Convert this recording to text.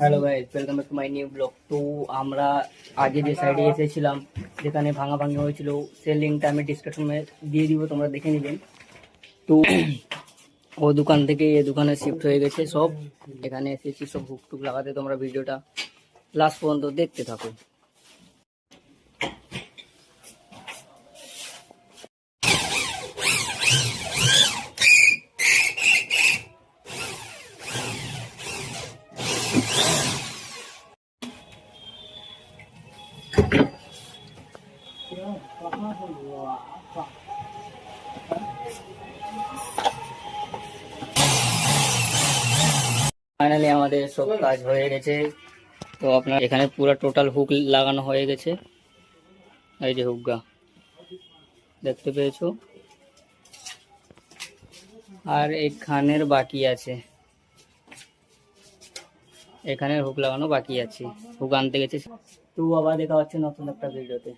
Hello guys, welcome back to my new blog. তো আমরা আগে যে সাইডে এসেছিলাম, যেখানে ভাঙাভাঙি হয়েছিল, সেই লিঙ্কটা আমি ডিসক্রিপশনে দিয়ে দিব, তোমরা দেখে নেবেন। তো ও দোকান থেকে এ দোকানে শিফট হয়ে গেছে সব। এখানে এসেছি সব হুক টুক লাগাতে। তোমরা ভিডিওটা লাস্ট পর্যন্ত দেখতে থাকো। ফাইনালি আমাদের সব কাজ হয়ে গেছে। তো আপনার এখানে পুরো টোটাল হুক লাগানো হয়ে গেছে। এই যে হুকগা দেখতে পেয়েছো, আর এখানের বাকি আছে, এখানে হুক লাগানো বাকি আছে, হুক আনতে গেছে। তো আবার দেখা হচ্ছে নতুন একটা ভিডিওতে।